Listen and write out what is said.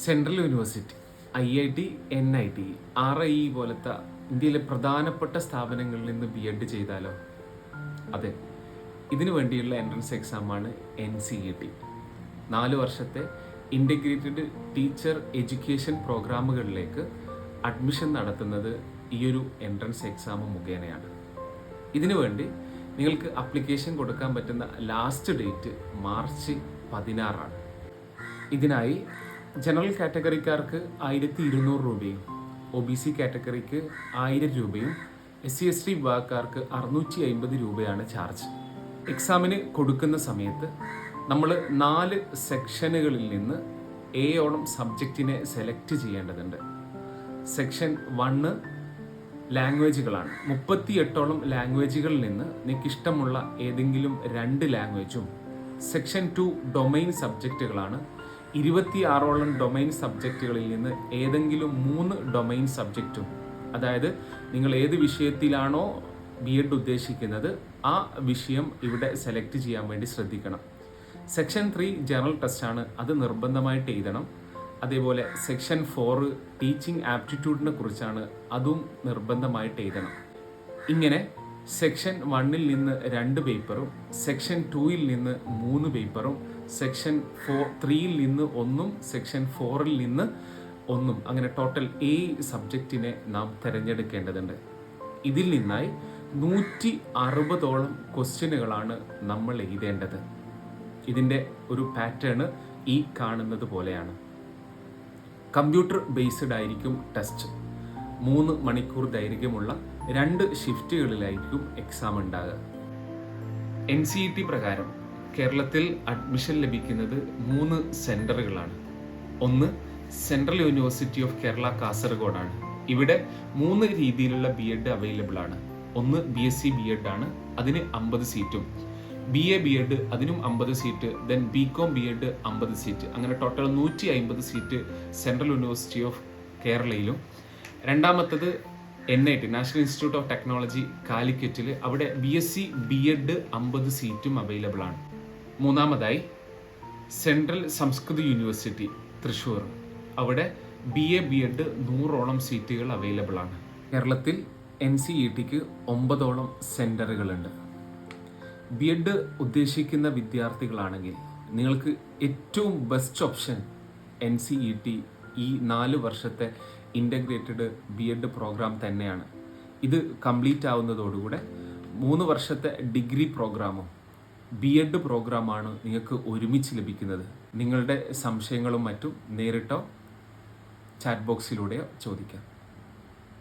Central university, IIT, NIT, RIE പോലത്തെ ഇന്ത്യയിലെ പ്രധാനപ്പെട്ട സ്ഥാപനങ്ങളിൽ നിന്ന് BEd ചെയ്താലോ? അതെ, ഇതിനു വേണ്ടിയുള്ള എൻട്രൻസ് എക്സാമാണ് NCET. 4 വർഷത്തെ ഇൻ്റഗ്രേറ്റഡ് ടീച്ചർ എഡ്യൂക്കേഷൻ പ്രോഗ്രാമുകളിലേക്ക് അഡ്മിഷൻ നടത്തുന്നത് ഈയൊരു എൻട്രൻസ് എക്സാം മുഖേനയാണ്. ഇതിനുവേണ്ടി നിങ്ങൾക്ക് അപ്ലിക്കേഷൻ കൊടുക്കാൻ പറ്റുന്ന ലാസ്റ്റ് ഡേറ്റ് March 16 ഇതിനായി ജനറൽ കാറ്റഗറിക്കാർക്ക് 1200 രൂപയും, OBC കാറ്റഗറിക്ക് 1000 രൂപയും, SC/ST വിഭാഗക്കാർക്ക് 650 രൂപയാണ് ചാർജ്. എക്സാമിന് കൊടുക്കുന്ന സമയത്ത് നമ്മൾ 4 സെക്ഷനുകളിൽ നിന്ന് ഓളം സബ്ജക്റ്റിനെ സെലക്ട് ചെയ്യേണ്ടതുണ്ട്. സെക്ഷൻ 1 ലാംഗ്വേജുകളാണ്. 38ഓളം ലാംഗ്വേജുകളിൽ നിന്ന് നിങ്ങൾക്ക് ഇഷ്ടമുള്ള ഏതെങ്കിലും 2 ലാംഗ്വേജും. സെക്ഷൻ 2 ഡൊമൈൻ സബ്ജക്റ്റുകളാണ്. 26ഓളം ഡൊമൈൻ സബ്ജക്റ്റുകളിൽ നിന്ന് ഏതെങ്കിലും 3 ഡൊമൈൻ സബ്ജക്റ്റും, അതായത് നിങ്ങൾ ഏത് വിഷയത്തിലാണോ BEd ഉദ്ദേശിക്കുന്നത് ആ വിഷയം ഇവിടെ സെലക്ട് ചെയ്യാൻ വേണ്ടി ശ്രദ്ധിക്കണം. സെക്ഷൻ 3 ജനറൽ ടെസ്റ്റാണ്, അത് നിർബന്ധമായിട്ട് എഴുതണം. അതേപോലെ സെക്ഷൻ 4 ടീച്ചിങ് ആപ്റ്റിറ്റ്യൂഡിനെ കുറിച്ചാണ്, അതും നിർബന്ധമായിട്ട് എഴുതണം. ഇങ്ങനെ സെക്ഷൻ 1 നിന്ന് 2 പേപ്പറും, സെക്ഷൻ 2 നിന്ന് 3 പേപ്പറും, സെക്ഷൻ 3 നിന്ന് 1, സെക്ഷൻ 4 നിന്ന് 1, അങ്ങനെ ടോട്ടൽ 7 സബ്ജക്റ്റിനെ നാം തിരഞ്ഞെടുക്കേണ്ടതുണ്ട്. ഇതിൽ നിന്നായി 160ഓളം ക്വസ്റ്റ്യനുകളാണ് നമ്മൾ എഴുതേണ്ടത്. ഇതിൻ്റെ ഒരു പാറ്റേൺ ഈ കാണുന്നത് പോലെയാണ്. കമ്പ്യൂട്ടർ ബേസ്ഡ് ആയിരിക്കും ടെസ്റ്റ്. 3 മണിക്കൂർ ദൈർഘ്യമുള്ള 2 ഷിഫ്റ്റുകളിലായിരിക്കും എക്സാം ഉണ്ടാകുക. NCET പ്രകാരം കേരളത്തിൽ അഡ്മിഷൻ ലഭിക്കുന്നത് 3 സെൻറ്ററുകളാണ്. ഒന്ന് സെൻട്രൽ യൂണിവേഴ്സിറ്റി ഓഫ് കേരള കാസർഗോഡാണ്. ഇവിടെ 3 രീതിയിലുള്ള BEd അവൈലബിൾ ആണ്. ഒന്ന് BSc BEd ആണ്, അതിന് 50 സീറ്റും. BA BEd അതിനും 50 seat, then BCom BEd 50 seat, അങ്ങനെ total 150 seat central university of കേരളയിലും. രണ്ടാമത്തത് NIT, national institute of technology കാലിക്കറ്റിൽ, അവിടെ BSc BEd 50 സീറ്റും അവൈലബിൾ ആണ്. മൂന്നാമതായി സെൻട്രൽ സംസ്കൃത യൂണിവേഴ്സിറ്റി തൃശ്ശൂർ, അവിടെ BA BEd 100ഓളം സീറ്റുകൾ അവൈലബിൾ ആണ്. കേരളത്തിൽ NCETക്ക് 9ഓളം സെൻറ്ററുകളുണ്ട്. BEd ഉദ്ദേശിക്കുന്ന വിദ്യാർത്ഥികളാണെങ്കിൽ നിങ്ങൾക്ക് ഏറ്റവും ബെസ്റ്റ് ഓപ്ഷൻ NCET, ഈ 4 വർഷത്തെ ഇൻ്റഗ്രേറ്റഡ് BEd പ്രോഗ്രാം തന്നെയാണ്. ഇത് കംപ്ലീറ്റ് ആവുന്നതോടുകൂടെ 3 വർഷത്തെ ഡിഗ്രി പ്രോഗ്രാമും BEd പ്രോഗ്രാമാണ് നിങ്ങൾക്ക് ഒരുമിച്ച് ലഭിക്കുന്നത്. നിങ്ങളുടെ സംശയങ്ങളും മറ്റും നേരിട്ടോ ചാറ്റ് ബോക്സിലൂടെയോ ചോദിക്കാം.